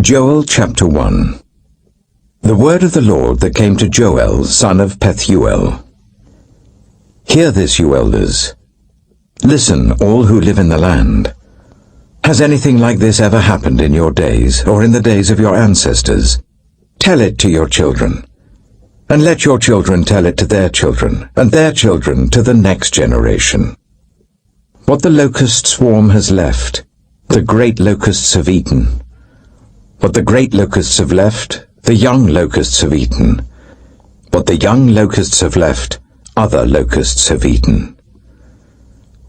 Joel chapter 1. The word of the Lord that came to Joel, son of Pethuel. Hear this, you elders. Listen, all who live in the land. Has anything like this ever happened in your days, or in the days of your ancestors? Tell it to your children, and let your children tell it to their children, and their children to the next generation. What the locust swarm has left, the great locusts have eaten. What the great locusts have left, the young locusts have eaten. What the young locusts have left, other locusts have eaten.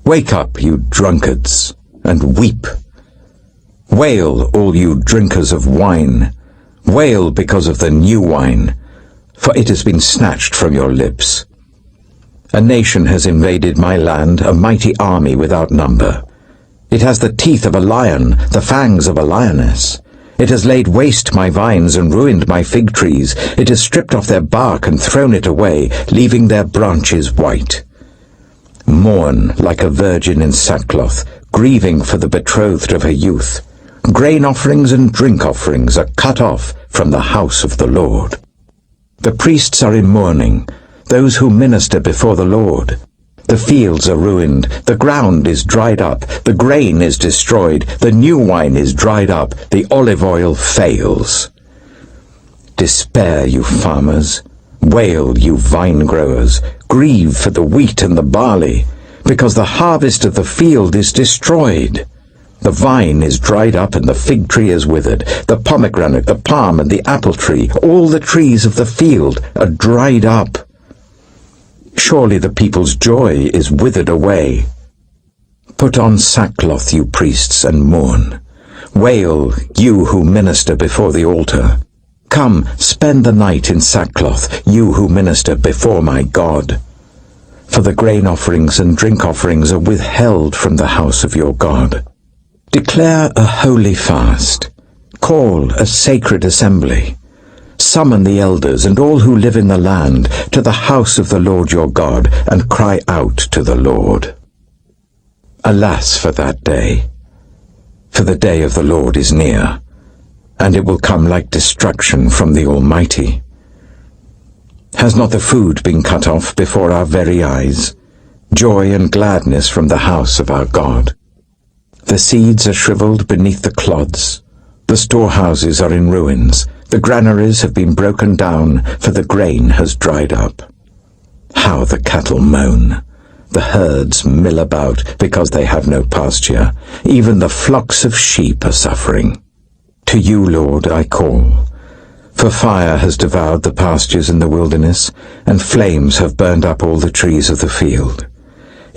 Wake up, you drunkards, and weep. Wail, all you drinkers of wine. Wail because of the new wine, for it has been snatched from your lips. A nation has invaded my land, a mighty army without number. It has the teeth of a lion, the fangs of a lioness. It has laid waste my vines and ruined my fig trees. It has stripped off their bark and thrown it away, leaving their branches white. Mourn like a virgin in sackcloth, grieving for the betrothed of her youth. Grain offerings and drink offerings are cut off from the house of the Lord. The priests are in mourning, those who minister before the Lord. The fields are ruined, the ground is dried up, the grain is destroyed, the new wine is dried up, the olive oil fails. Despair, you farmers, wail, you vine growers, grieve for the wheat and the barley, because the harvest of the field is destroyed. The vine is dried up and the fig tree is withered, the pomegranate, the palm and the apple tree, all the trees of the field are dried up. Surely the people's joy is withered away. Put on sackcloth, you priests, and mourn. Wail, you who minister before the altar. Come, spend the night in sackcloth, you who minister before my God. For the grain offerings and drink offerings are withheld from the house of your God. Declare a holy fast. Call a sacred assembly. Summon the elders and all who live in the land to the house of the Lord your God, and cry out to the Lord. Alas for that day! For the day of the Lord is near, and it will come like destruction from the Almighty. Has not the food been cut off before our very eyes? Joy and gladness from the house of our God. The seeds are shriveled beneath the clods. The storehouses are in ruins. The granaries have been broken down, for the grain has dried up. How the cattle moan! The herds mill about because they have no pasture. Even the flocks of sheep are suffering. To you, Lord, I call. For fire has devoured the pastures in the wilderness, and flames have burned up all the trees of the field.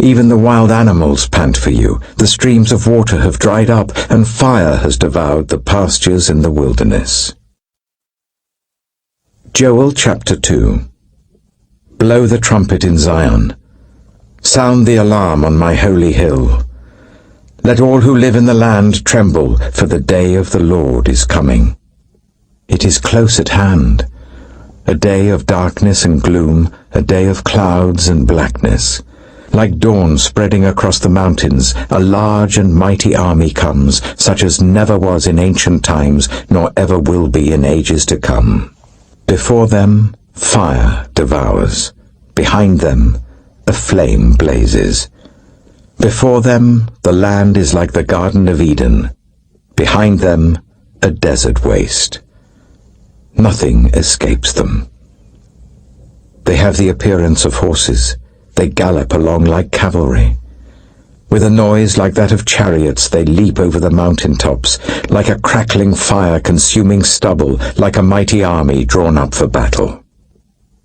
Even the wild animals pant for you. The streams of water have dried up, and fire has devoured the pastures in the wilderness. Joel chapter 2. Blow the trumpet in Zion. Sound the alarm on my holy hill. Let all who live in the land tremble, for the day of the Lord is coming. It is close at hand, a day of darkness and gloom, a day of clouds and blackness. Like dawn spreading across the mountains, a large and mighty army comes, such as never was in ancient times, nor ever will be in ages to come. Before them, fire devours. Behind them, a flame blazes. Before them, the land is like the Garden of Eden. Behind them, a desert waste. Nothing escapes them. They have the appearance of horses. They gallop along like cavalry. With a noise like that of chariots, they leap over the mountain tops, like a crackling fire consuming stubble, like a mighty army drawn up for battle.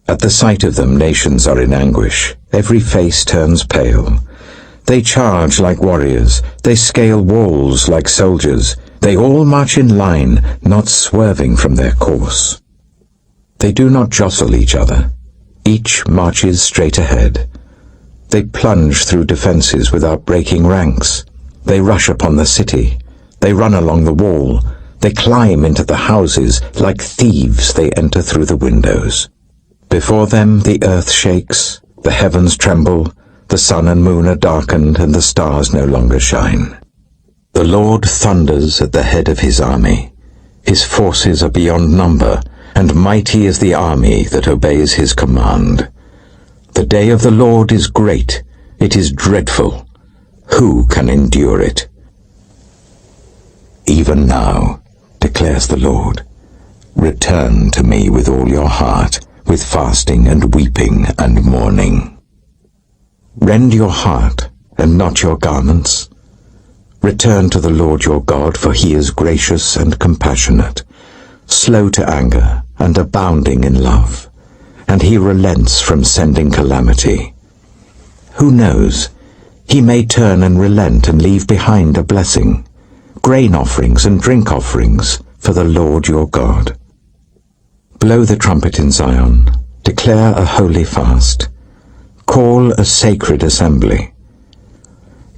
At the sight of them, nations are in anguish. Every face turns pale. They charge like warriors. They scale walls like soldiers. They all march in line, not swerving from their course. They do not jostle each other. Each marches straight ahead. They plunge through defenses without breaking ranks. They rush upon the city. They run along the wall. They climb into the houses. Like thieves they enter through the windows. Before them the earth shakes, the heavens tremble, the sun and moon are darkened, and the stars no longer shine. The Lord thunders at the head of his army. His forces are beyond number, and mighty is the army that obeys his command. The day of the Lord is great, it is dreadful. Who can endure it? Even now, declares the Lord, return to me with all your heart, with fasting and weeping and mourning. Rend your heart and not your garments. Return to the Lord your God, for he is gracious and compassionate, slow to anger and abounding in love, and he relents from sending calamity. Who knows? He may turn and relent and leave behind a blessing, grain offerings and drink offerings for the Lord your God. Blow the trumpet in Zion, declare a holy fast, call a sacred assembly.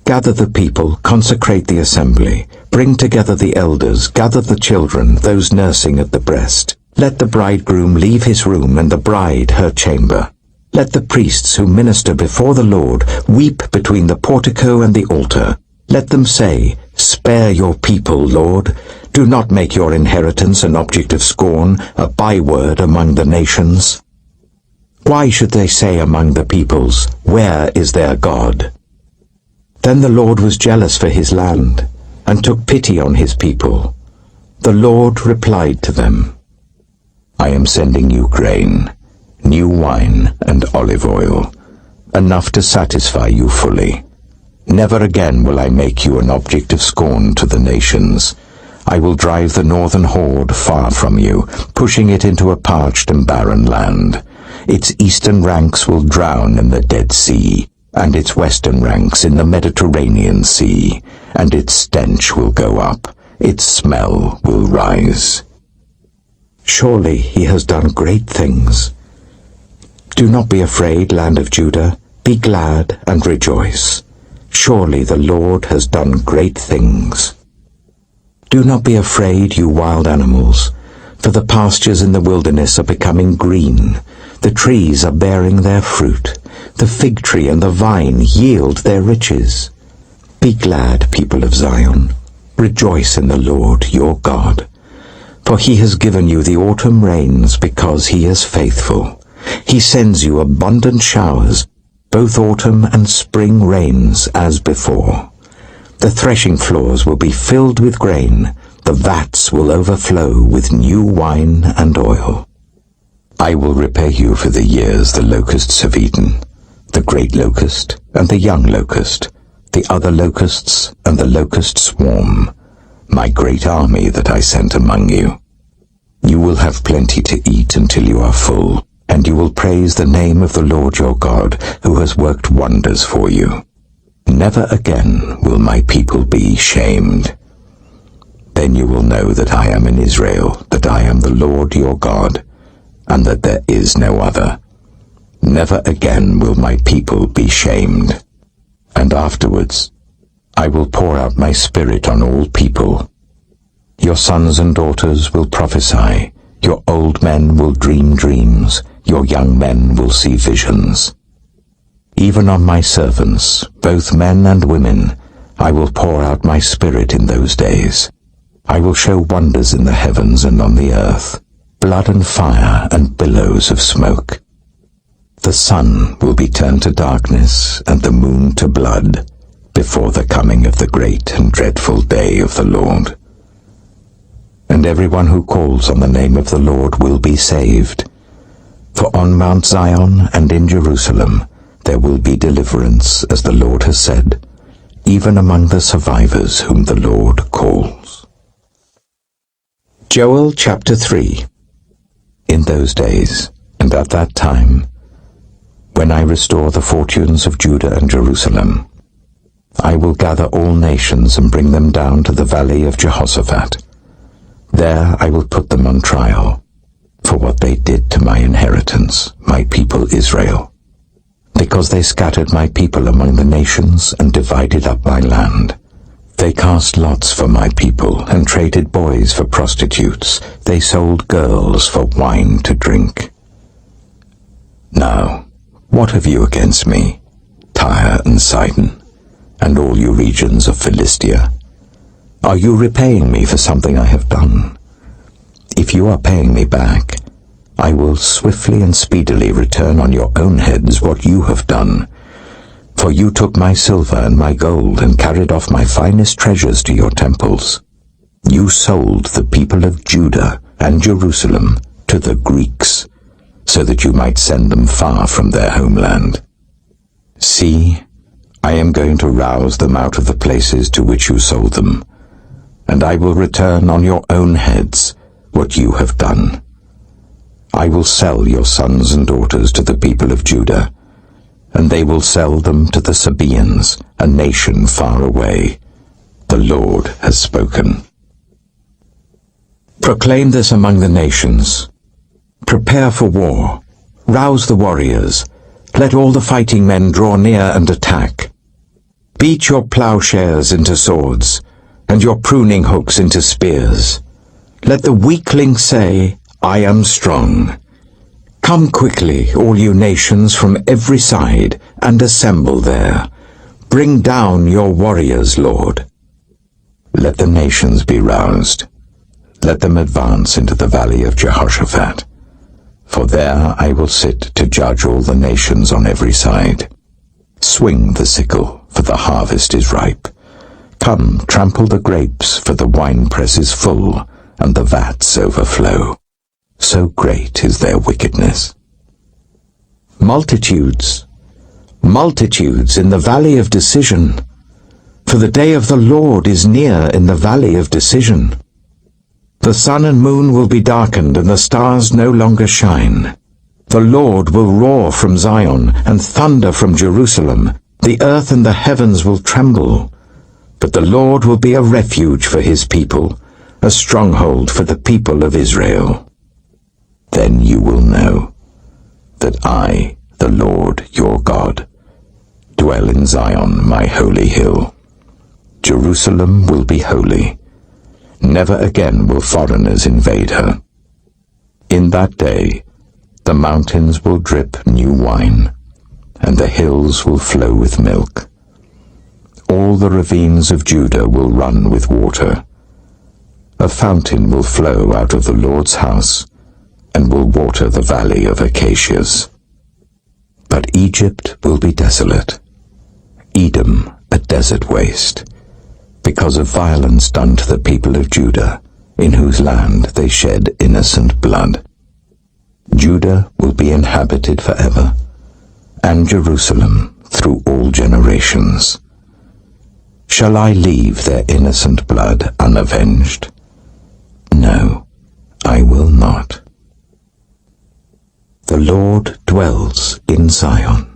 Gather the people, consecrate the assembly, bring together the elders, gather the children, those nursing at the breast. Let the bridegroom leave his room and the bride her chamber. Let the priests who minister before the Lord weep between the portico and the altar. Let them say, spare your people, Lord. Do not make your inheritance an object of scorn, a byword among the nations. Why should they say among the peoples, where is their God? Then the Lord was jealous for his land, and took pity on his people. The Lord replied to them, I am sending you grain, new wine and olive oil, enough to satisfy you fully. Never again will I make you an object of scorn to the nations. I will drive the northern horde far from you, pushing it into a parched and barren land. Its eastern ranks will drown in the Dead Sea, and its western ranks in the Mediterranean Sea, and its stench will go up, its smell will rise. Surely he has done great things. Do not be afraid, land of Judah, be glad and rejoice. Surely the Lord has done great things. Do not be afraid, you wild animals, for the pastures in the wilderness are becoming green. The trees are bearing their fruit. The fig tree and the vine yield their riches. Be glad, people of Zion. Rejoice in the Lord your God. For he has given you the autumn rains because he is faithful. He sends you abundant showers, both autumn and spring rains as before. The threshing floors will be filled with grain. The vats will overflow with new wine and oil. I will repay you for the years the locusts have eaten, the great locust and the young locust, the other locusts and the locust swarm, my great army that I sent among you. You will have plenty to eat until you are full, and you will praise the name of the Lord your God, who has worked wonders for you. Never again will my people be shamed. Then you will know that I am in Israel, that I am the Lord your God, and that there is no other. Never again will my people be shamed. And afterwards I will pour out my spirit on all people. Your sons and daughters will prophesy, your old men will dream dreams, your young men will see visions. Even on my servants, both men and women, I will pour out my spirit in those days. I will show wonders in the heavens and on the earth, blood and fire and billows of smoke. The sun will be turned to darkness and the moon to blood before the coming of the great and dreadful day of the Lord. And everyone who calls on the name of the Lord will be saved. For on Mount Zion and in Jerusalem there will be deliverance, as the Lord has said, even among the survivors whom the Lord calls. Joel chapter 3. In those days, and at that time, when I restore the fortunes of Judah and Jerusalem, I will gather all nations and bring them down to the valley of Jehoshaphat. There I will put them on trial for what they did to my inheritance, my people Israel, because they scattered my people among the nations and divided up my land. They cast lots for my people and traded boys for prostitutes. They sold girls for wine to drink. Now, what have you against me, Tyre and Sidon, and all you regions of Philistia? Are you repaying me for something I have done? If you are paying me back, I will swiftly and speedily return on your own heads what you have done. For you took my silver and my gold and carried off my finest treasures to your temples. You sold the people of Judah and Jerusalem to the Greeks, so that you might send them far from their homeland. See, I am going to rouse them out of the places to which you sold them, and I will return on your own heads what you have done. I will sell your sons and daughters to the people of Judah, and they will sell them to the Sabaeans, a nation far away. The Lord has spoken. Proclaim this among the nations. Prepare for war. Rouse the warriors. Let all the fighting men draw near and attack. Beat your plowshares into swords, and your pruning hooks into spears. Let the weakling say, I am strong. Come quickly, all you nations from every side, and assemble there. Bring down your warriors, Lord. Let the nations be roused. Let them advance into the valley of Jehoshaphat. For there I will sit to judge all the nations on every side. Swing the sickle, for the harvest is ripe. Come, trample the grapes, for the winepress is full, and the vats overflow. So great is their wickedness. Multitudes, multitudes in the valley of decision. For the day of the Lord is near in the valley of decision. The sun and moon will be darkened, and the stars no longer shine. The Lord will roar from Zion, and thunder from Jerusalem. The earth and the heavens will tremble. But the Lord will be a refuge for his people, a stronghold for the people of Israel. Then you will know that I, the Lord your God, dwell in Zion, my holy hill. Jerusalem will be holy. Never again will foreigners invade her. In that day, the mountains will drip new wine, and the hills will flow with milk. All the ravines of Judah will run with water. A fountain will flow out of the Lord's house, and will water the valley of acacias. But Egypt will be desolate, Edom a desert waste, because of violence done to the people of Judah, in whose land they shed innocent blood. Judah will be inhabited forever, and Jerusalem through all generations. Shall I leave their innocent blood unavenged? No, I will not. The Lord dwells in Zion.